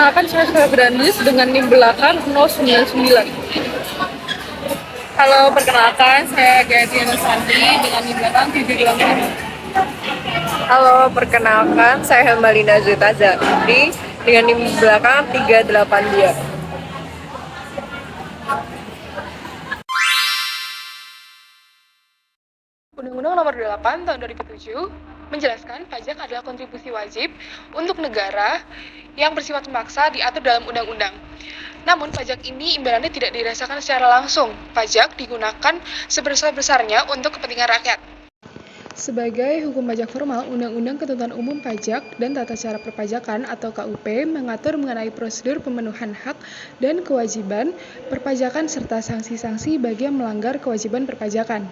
Perkenalkan, saya Febranis dengan NIM belakang 099. Halo, perkenalkan saya Gayatri Santi dengan NIM belakang 788. Halo, perkenalkan saya Malina Zuta Zakri dengan NIM belakang 382. Undang-Undang Nomor 8 Tahun 2007 menjelaskan pajak adalah kontribusi wajib untuk negara yang bersifat memaksa diatur dalam undang-undang. Namun pajak ini imbalannya tidak dirasakan secara langsung. Pajak digunakan sebesar-besarnya untuk kepentingan rakyat. Sebagai hukum pajak formal, Undang-Undang Ketentuan Umum Pajak dan Tata Cara Perpajakan atau KUP mengatur mengenai prosedur pemenuhan hak dan kewajiban perpajakan serta sanksi-sanksi bagi yang melanggar kewajiban perpajakan.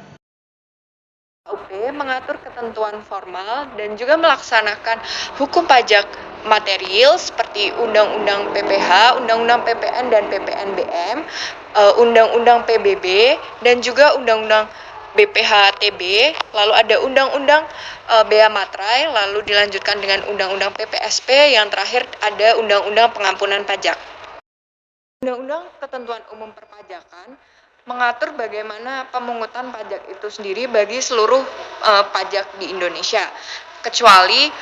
KUP mengatur ketentuan formal dan juga melaksanakan hukum pajak material seperti Undang-Undang PPH, Undang-Undang PPN dan PPNBM, Undang-Undang PBB, dan juga Undang-Undang BPHTB, lalu ada Undang-Undang Bea Matrai, lalu dilanjutkan dengan Undang-Undang PPSP, yang terakhir ada Undang-Undang Pengampunan Pajak. Undang-Undang Ketentuan Umum Perpajakan mengatur bagaimana pemungutan pajak itu sendiri bagi seluruh pajak di Indonesia, kecuali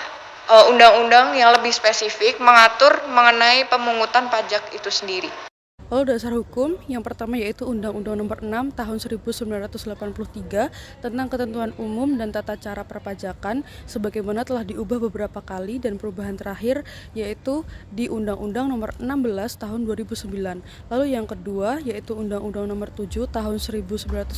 undang-undang yang lebih spesifik mengatur mengenai pemungutan pajak itu sendiri. Lalu dasar hukum yang pertama yaitu Undang-Undang Nomor 6 Tahun 1983 tentang Ketentuan Umum dan Tata Cara Perpajakan sebagaimana telah diubah beberapa kali, dan perubahan terakhir yaitu di Undang-Undang Nomor 16 Tahun 2009. Lalu yang kedua yaitu Undang-Undang Nomor 7 Tahun 1983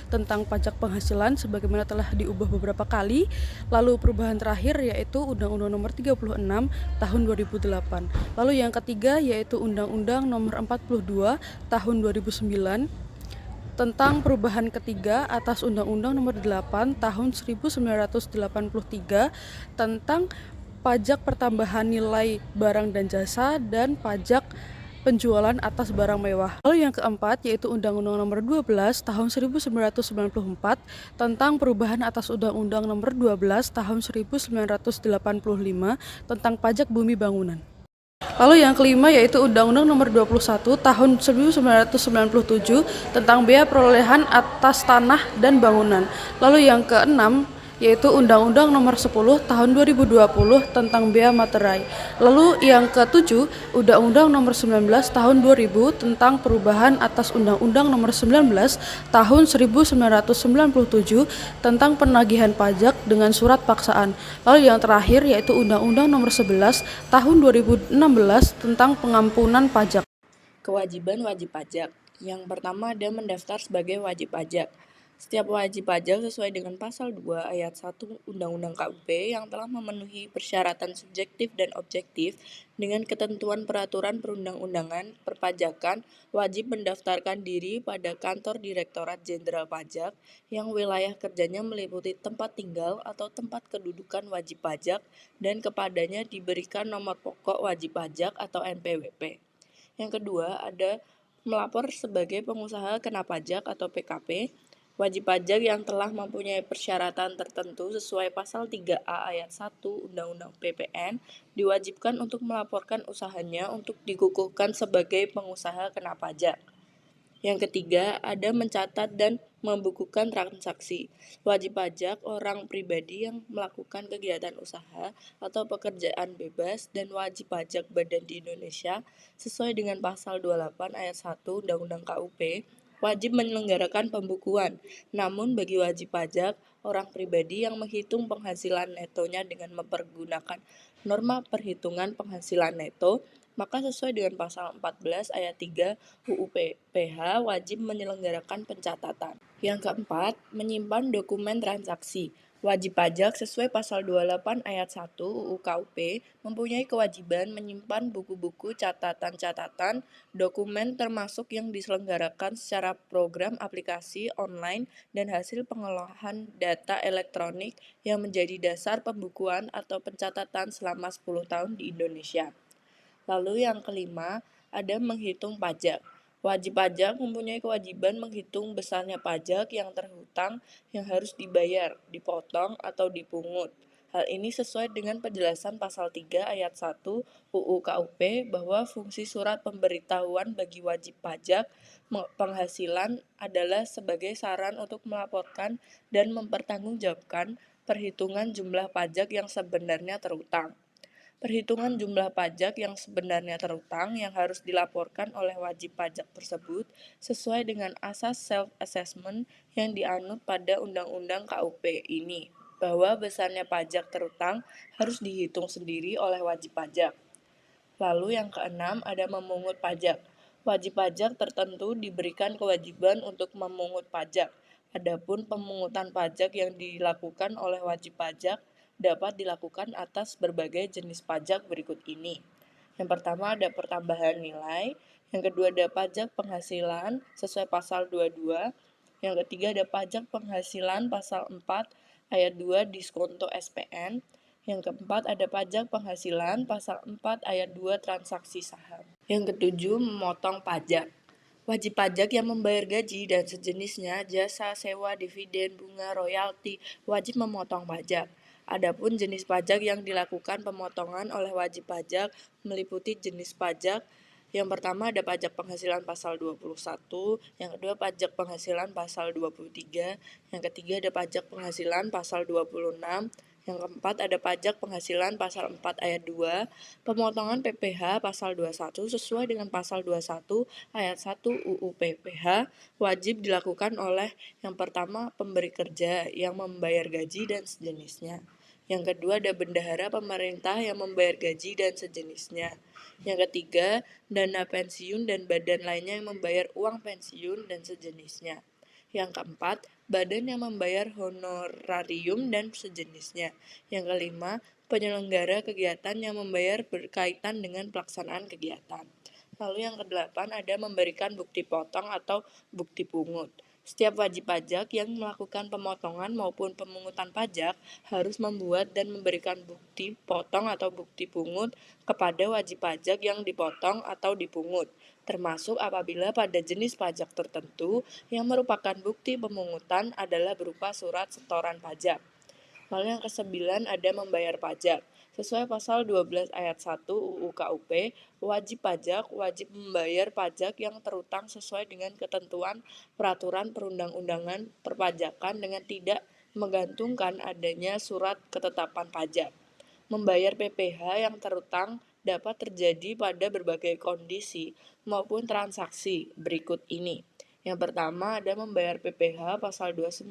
tentang Pajak Penghasilan sebagaimana telah diubah beberapa kali. Lalu perubahan terakhir yaitu Undang-Undang Nomor 36 Tahun 2008. Lalu yang ketiga yaitu Undang-Undang Nomor 42 Tahun 2009 tentang perubahan ketiga atas Undang-Undang Nomor 8 Tahun 1983 tentang pajak pertambahan nilai barang dan jasa dan pajak penjualan atas barang mewah. Lalu yang keempat yaitu Undang-Undang Nomor 12 Tahun 1994 tentang perubahan atas Undang-Undang Nomor 12 Tahun 1985 tentang pajak bumi bangunan. Lalu yang kelima yaitu Undang-Undang Nomor 21 Tahun 1997 tentang bea perolehan atas tanah dan bangunan. Lalu yang keenam yaitu Undang-Undang Nomor 10 Tahun 2020 tentang bea materai. Lalu yang ketujuh Undang-Undang Nomor 19 Tahun 2000 tentang perubahan atas Undang-Undang Nomor 19 Tahun 1997 tentang penagihan pajak dengan surat paksaan. Lalu yang terakhir yaitu Undang-Undang Nomor 11 Tahun 2016 tentang pengampunan pajak. Kewajiban wajib pajak. Yang pertama ada mendaftar sebagai wajib pajak. Setiap wajib pajak sesuai dengan pasal 2 ayat 1 Undang-Undang KUP yang telah memenuhi persyaratan subjektif dan objektif dengan ketentuan peraturan perundang-undangan perpajakan wajib mendaftarkan diri pada kantor Direktorat Jenderal Pajak yang wilayah kerjanya meliputi tempat tinggal atau tempat kedudukan wajib pajak dan kepadanya diberikan nomor pokok wajib pajak atau NPWP. Yang kedua, ada melapor sebagai pengusaha kena pajak atau PKP. Wajib pajak yang telah mempunyai persyaratan tertentu sesuai pasal 3A ayat 1 Undang-Undang PPN diwajibkan untuk melaporkan usahanya untuk dikukuhkan sebagai pengusaha kena pajak. Yang ketiga, ada mencatat dan membukukan transaksi. Wajib pajak orang pribadi yang melakukan kegiatan usaha atau pekerjaan bebas dan wajib pajak badan di Indonesia sesuai dengan pasal 28 ayat 1 Undang-Undang KUP wajib menyelenggarakan pembukuan. Namun bagi wajib pajak orang pribadi yang menghitung penghasilan netonya dengan mempergunakan norma perhitungan penghasilan neto, maka sesuai dengan pasal 14 ayat 3 UU PPH wajib menyelenggarakan pencatatan. Yang keempat, menyimpan dokumen transaksi. Wajib pajak sesuai pasal 28 ayat 1 UU KUP mempunyai kewajiban menyimpan buku-buku catatan-catatan dokumen termasuk yang diselenggarakan secara program aplikasi online dan hasil pengolahan data elektronik yang menjadi dasar pembukuan atau pencatatan selama 10 tahun di Indonesia. Lalu yang kelima, ada menghitung pajak. Wajib pajak mempunyai kewajiban menghitung besarnya pajak yang terhutang yang harus dibayar, dipotong, atau dipungut. Hal ini sesuai dengan penjelasan pasal 3 ayat 1 UU KUP bahwa fungsi surat pemberitahuan bagi wajib pajak penghasilan adalah sebagai saran untuk melaporkan dan mempertanggungjawabkan perhitungan jumlah pajak yang sebenarnya terutang. Perhitungan jumlah pajak yang sebenarnya terutang yang harus dilaporkan oleh wajib pajak tersebut sesuai dengan asas self-assessment yang dianut pada Undang-Undang KUP ini, bahwa besarnya pajak terutang harus dihitung sendiri oleh wajib pajak. Lalu yang keenam ada memungut pajak. Wajib pajak tertentu diberikan kewajiban untuk memungut pajak. Adapun pemungutan pajak yang dilakukan oleh wajib pajak dapat dilakukan atas berbagai jenis pajak berikut ini. Yang pertama ada pertambahan nilai, yang kedua ada pajak penghasilan sesuai pasal 22, yang ketiga ada pajak penghasilan pasal 4 ayat 2 diskonto SPN, yang keempat ada pajak penghasilan pasal 4 ayat 2 transaksi saham. Yang ketujuh memotong pajak. Wajib pajak yang membayar gaji dan sejenisnya, jasa, sewa, dividen, bunga, royalti, wajib memotong pajak. Adapun jenis pajak yang dilakukan pemotongan oleh wajib pajak meliputi jenis pajak. Yang pertama ada pajak penghasilan pasal 21, yang kedua pajak penghasilan pasal 23, yang ketiga ada pajak penghasilan pasal 26, yang keempat ada pajak penghasilan pasal 4 ayat 2, pemotongan PPh pasal 21 sesuai dengan pasal 21 ayat 1 UU PPh wajib dilakukan oleh yang pertama pemberi kerja yang membayar gaji dan sejenisnya. Yang kedua ada bendahara pemerintah yang membayar gaji dan sejenisnya. Yang ketiga, dana pensiun dan badan lainnya yang membayar uang pensiun dan sejenisnya. Yang keempat, badan yang membayar honorarium dan sejenisnya. Yang kelima, penyelenggara kegiatan yang membayar berkaitan dengan pelaksanaan kegiatan. Lalu yang kedelapan ada memberikan bukti potong atau bukti pungut. Setiap wajib pajak yang melakukan pemotongan maupun pemungutan pajak harus membuat dan memberikan bukti potong atau bukti pungut kepada wajib pajak yang dipotong atau dipungut, termasuk apabila pada jenis pajak tertentu yang merupakan bukti pemungutan adalah berupa surat setoran pajak. Lalu yang kesembilan ada membayar pajak. Sesuai pasal 12 ayat 1 UU KUP, wajib pajak wajib membayar pajak yang terutang sesuai dengan ketentuan peraturan perundang-undangan perpajakan dengan tidak menggantungkan adanya surat ketetapan pajak. Membayar PPh yang terutang dapat terjadi pada berbagai kondisi maupun transaksi berikut ini. Yang pertama ada membayar PPh pasal 29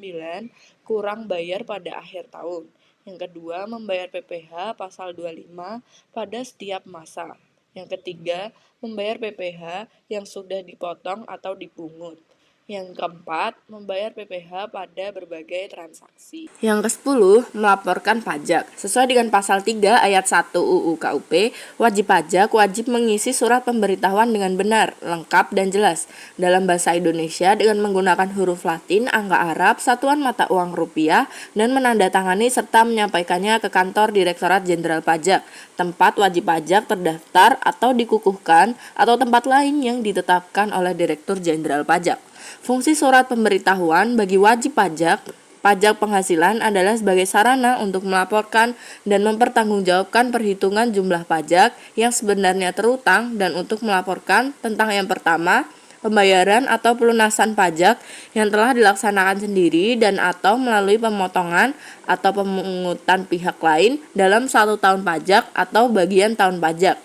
kurang bayar pada akhir tahun. Yang kedua membayar PPh pasal 25 pada setiap masa. Yang ketiga membayar PPh yang sudah dipotong atau dipungut. Yang keempat, membayar PPh pada berbagai transaksi. Yang ke-10, melaporkan pajak. Sesuai dengan pasal 3 ayat 1 UU KUP, wajib pajak wajib mengisi surat pemberitahuan dengan benar, lengkap, dan jelas dalam bahasa Indonesia dengan menggunakan huruf Latin, angka Arab, satuan mata uang rupiah, dan menandatangani serta menyampaikannya ke kantor Direktorat Jenderal Pajak, tempat wajib pajak terdaftar atau dikukuhkan, atau tempat lain yang ditetapkan oleh Direktur Jenderal Pajak. Fungsi surat pemberitahuan bagi wajib pajak penghasilan adalah sebagai sarana untuk melaporkan dan mempertanggungjawabkan perhitungan jumlah pajak yang sebenarnya terutang dan untuk melaporkan tentang yang pertama, pembayaran atau pelunasan pajak yang telah dilaksanakan sendiri dan atau melalui pemotongan atau pemungutan pihak lain dalam 1 tahun pajak atau bagian tahun pajak.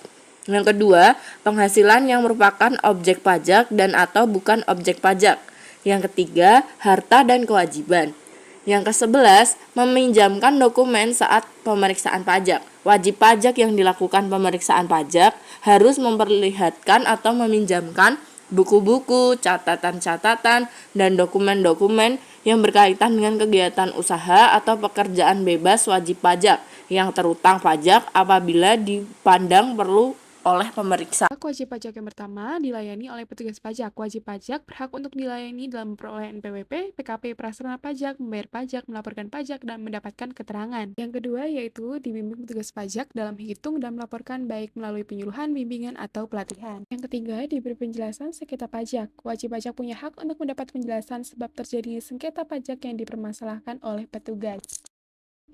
Yang kedua, penghasilan yang merupakan objek pajak dan atau bukan objek pajak. Yang ketiga, harta dan kewajiban. Yang ke-11, meminjamkan dokumen saat pemeriksaan pajak. Wajib pajak yang dilakukan pemeriksaan pajak harus memperlihatkan atau meminjamkan buku-buku, catatan-catatan, dan dokumen-dokumen yang berkaitan dengan kegiatan usaha atau pekerjaan bebas wajib pajak yang terutang pajak apabila dipandang perlu oleh pemeriksa. Wajib pajak yang pertama dilayani oleh petugas pajak. Wajib pajak berhak untuk dilayani dalam memperoleh NPWP, PKP Prasarana Pajak, membayar pajak, melaporkan pajak, dan mendapatkan keterangan. Yang kedua yaitu dibimbing petugas pajak dalam menghitung dan melaporkan baik melalui penyuluhan, bimbingan, atau pelatihan. Yang ketiga diberi penjelasan sengketa pajak. Wajib pajak punya hak untuk mendapat penjelasan sebab terjadi sengketa pajak yang dipermasalahkan oleh petugas.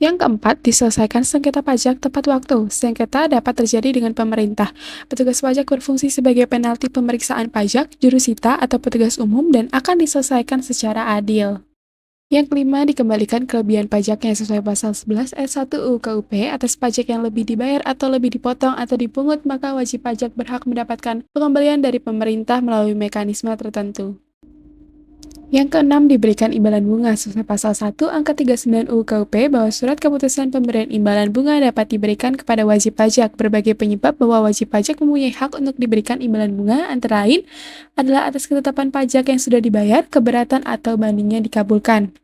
Yang keempat, diselesaikan sengketa pajak tepat waktu. Sengketa dapat terjadi dengan pemerintah. Petugas pajak berfungsi sebagai penalti pemeriksaan pajak, jurusita, atau petugas umum dan akan diselesaikan secara adil. Yang kelima, dikembalikan kelebihan pajaknya sesuai pasal 11 ayat 1 UU KUP atas pajak yang lebih dibayar atau lebih dipotong atau dipungut, maka wajib pajak berhak mendapatkan pengembalian dari pemerintah melalui mekanisme tertentu. Yang keenam, diberikan imbalan bunga sesuai pasal 1 angka 39 UU KUP bahwa surat keputusan pemberian imbalan bunga dapat diberikan kepada wajib pajak. Berbagai penyebab bahwa wajib pajak mempunyai hak untuk diberikan imbalan bunga antara lain adalah atas ketetapan pajak yang sudah dibayar, keberatan atau bandingnya dikabulkan.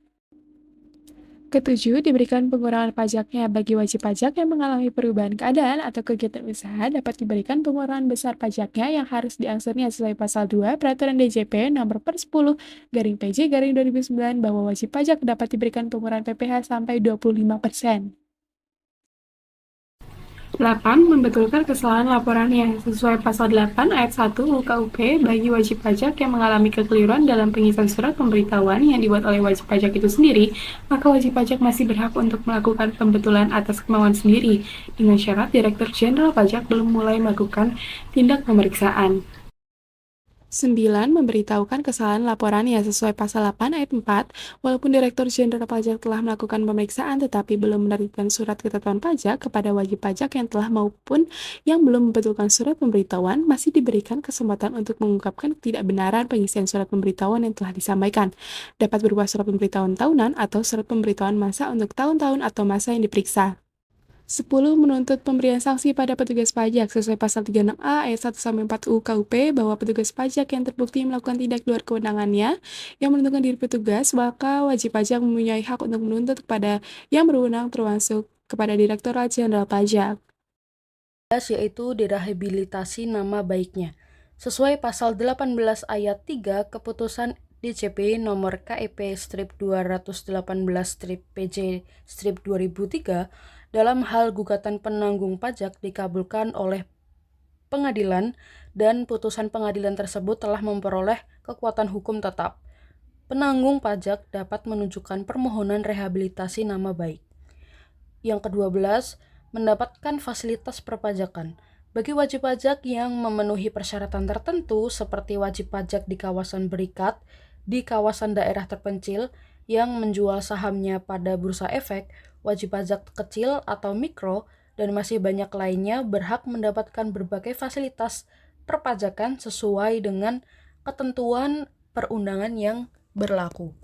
Ketujuh, diberikan pengurangan pajaknya bagi wajib pajak yang mengalami perubahan keadaan atau kegiatan usaha dapat diberikan pengurangan besar pajaknya yang harus diangsurnya sesuai pasal 2 Peraturan DJP nomor per 10 garing PJ garing 2009 bahwa wajib pajak dapat diberikan pengurangan PPh sampai 25%. 8. Membetulkan kesalahan laporannya. Sesuai pasal 8 ayat 1 UU KUP, bagi wajib pajak yang mengalami kekeliruan dalam pengisian surat pemberitahuan yang dibuat oleh wajib pajak itu sendiri, maka wajib pajak masih berhak untuk melakukan pembetulan atas kemauan sendiri, dengan syarat Direktur Jenderal Pajak belum mulai melakukan tindak pemeriksaan. 9. Memberitahukan kesalahan laporannya sesuai pasal 8 ayat 4, walaupun Direktur Jenderal Pajak telah melakukan pemeriksaan tetapi belum menerbitkan surat ketetapan pajak kepada wajib pajak yang telah maupun yang belum membetulkan surat pemberitahuan, masih diberikan kesempatan untuk mengungkapkan ketidakbenaran pengisian surat pemberitahuan yang telah disampaikan. Dapat berupa surat pemberitahuan tahunan atau surat pemberitahuan masa untuk tahun-tahun atau masa yang diperiksa. 10. Menuntut pemberian sanksi pada petugas pajak sesuai pasal 36A ayat 1-4 UU KUP bahwa petugas pajak yang terbukti melakukan tindak luar kewenangannya yang menentukan diri petugas, maka wajib pajak mempunyai hak untuk menuntut kepada yang berwenang termasuk kepada Direktorat Jenderal Pajak. Yaitu direhabilitasi nama baiknya. Sesuai pasal 18 ayat 3 Keputusan DJP nomor KEP-218-PJ-2003 dalam hal gugatan penanggung pajak dikabulkan oleh pengadilan dan putusan pengadilan tersebut telah memperoleh kekuatan hukum tetap. Penanggung pajak dapat menunjukkan permohonan rehabilitasi nama baik. Yang ke-12, mendapatkan fasilitas perpajakan. Bagi wajib pajak yang memenuhi persyaratan tertentu seperti wajib pajak di kawasan berikat, di kawasan daerah terpencil, yang menjual sahamnya pada bursa efek, wajib pajak kecil atau mikro, dan masih banyak lainnya berhak mendapatkan berbagai fasilitas perpajakan sesuai dengan ketentuan perundangan yang berlaku.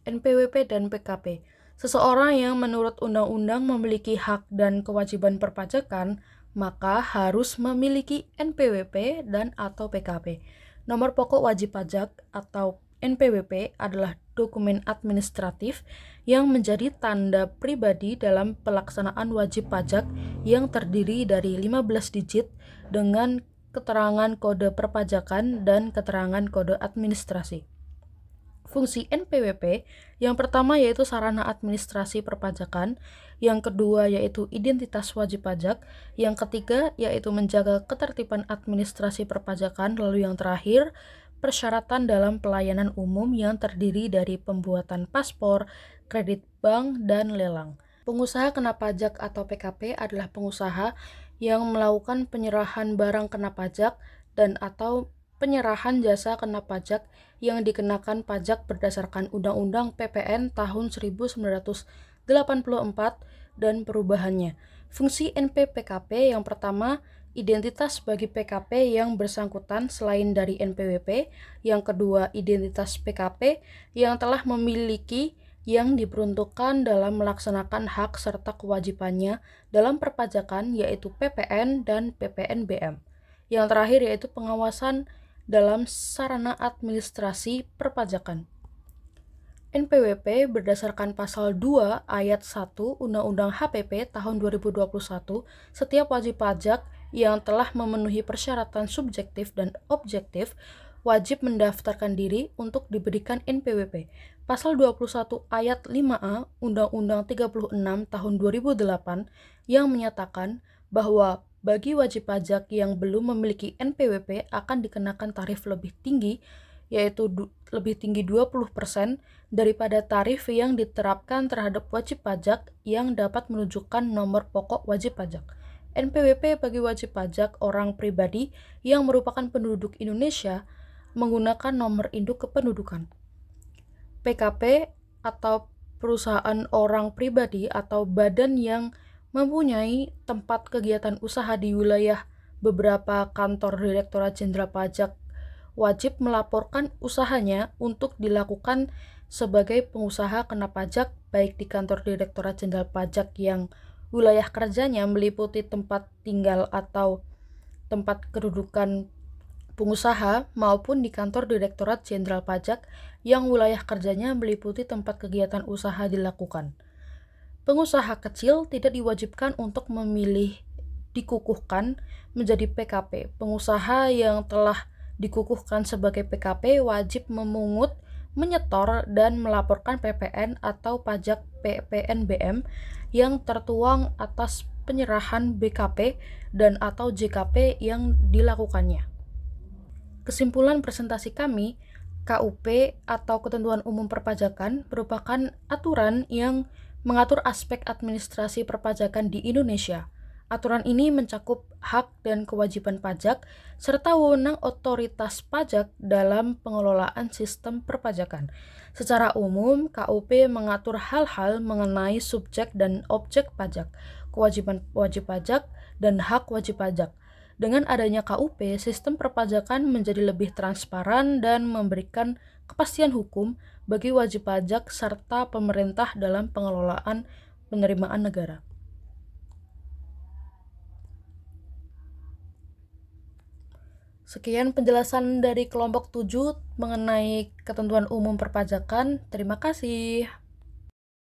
NPWP dan PKP. Seseorang yang menurut undang-undang memiliki hak dan kewajiban perpajakan, maka harus memiliki NPWP dan atau PKP. Nomor pokok wajib pajak atau NPWP adalah dokumen administratif yang menjadi tanda pribadi dalam pelaksanaan wajib pajak yang terdiri dari 15 digit dengan keterangan kode perpajakan dan keterangan kode administrasi. Fungsi NPWP yang pertama yaitu sarana administrasi perpajakan, yang kedua yaitu identitas wajib pajak, yang ketiga yaitu menjaga ketertiban administrasi perpajakan, lalu yang terakhir persyaratan dalam pelayanan umum yang terdiri dari pembuatan paspor, kredit bank, dan lelang. Pengusaha kena pajak atau PKP adalah pengusaha yang melakukan penyerahan barang kena pajak dan atau penyerahan jasa kena pajak yang dikenakan pajak berdasarkan Undang-Undang PPN tahun 1984 dan perubahannya. Fungsi NPPKP yang pertama, identitas bagi PKP yang bersangkutan selain dari NPWP, yang kedua identitas PKP yang telah memiliki yang diperuntukkan dalam melaksanakan hak serta kewajibannya dalam perpajakan yaitu PPN dan PPNBM. Yang terakhir yaitu pengawasan dalam sarana administrasi perpajakan. NPWP berdasarkan pasal 2 ayat 1 Undang-Undang HPP tahun 2021, setiap wajib pajak yang telah memenuhi persyaratan subjektif dan objektif wajib mendaftarkan diri untuk diberikan NPWP. Pasal 21 ayat 5A Undang-Undang 36 tahun 2008 yang menyatakan bahwa bagi wajib pajak yang belum memiliki NPWP akan dikenakan tarif lebih tinggi yaitu lebih tinggi 20% daripada tarif yang diterapkan terhadap wajib pajak yang dapat menunjukkan nomor pokok wajib pajak. NPWP bagi wajib pajak orang pribadi yang merupakan penduduk Indonesia menggunakan nomor induk kependudukan. PKP atau perusahaan orang pribadi atau badan yang mempunyai tempat kegiatan usaha di wilayah beberapa kantor Direktorat Jenderal Pajak wajib melaporkan usahanya untuk dilakukan sebagai pengusaha kena pajak baik di kantor Direktorat Jenderal Pajak yang wilayah kerjanya meliputi tempat tinggal atau tempat kedudukan pengusaha maupun di kantor Direktorat Jenderal Pajak yang wilayah kerjanya meliputi tempat kegiatan usaha dilakukan. Pengusaha kecil tidak diwajibkan untuk memilih dikukuhkan menjadi PKP. Pengusaha yang telah dikukuhkan sebagai PKP wajib memungut, menyetor, dan melaporkan PPN atau pajak PPNBM yang tertuang atas penyerahan BKP dan atau JKP yang dilakukannya. Kesimpulan presentasi kami, KUP atau Ketentuan Umum Perpajakan merupakan aturan yang mengatur aspek administrasi perpajakan di Indonesia. Aturan ini mencakup hak dan kewajiban pajak serta wewenang otoritas pajak dalam pengelolaan sistem perpajakan. Secara umum, KUP mengatur hal-hal mengenai subjek dan objek pajak, kewajiban wajib pajak, dan hak wajib pajak. Dengan adanya KUP, sistem perpajakan menjadi lebih transparan dan memberikan kepastian hukum bagi wajib pajak serta pemerintah dalam pengelolaan penerimaan negara. Sekian penjelasan dari kelompok 7 mengenai ketentuan umum perpajakan. Terima kasih.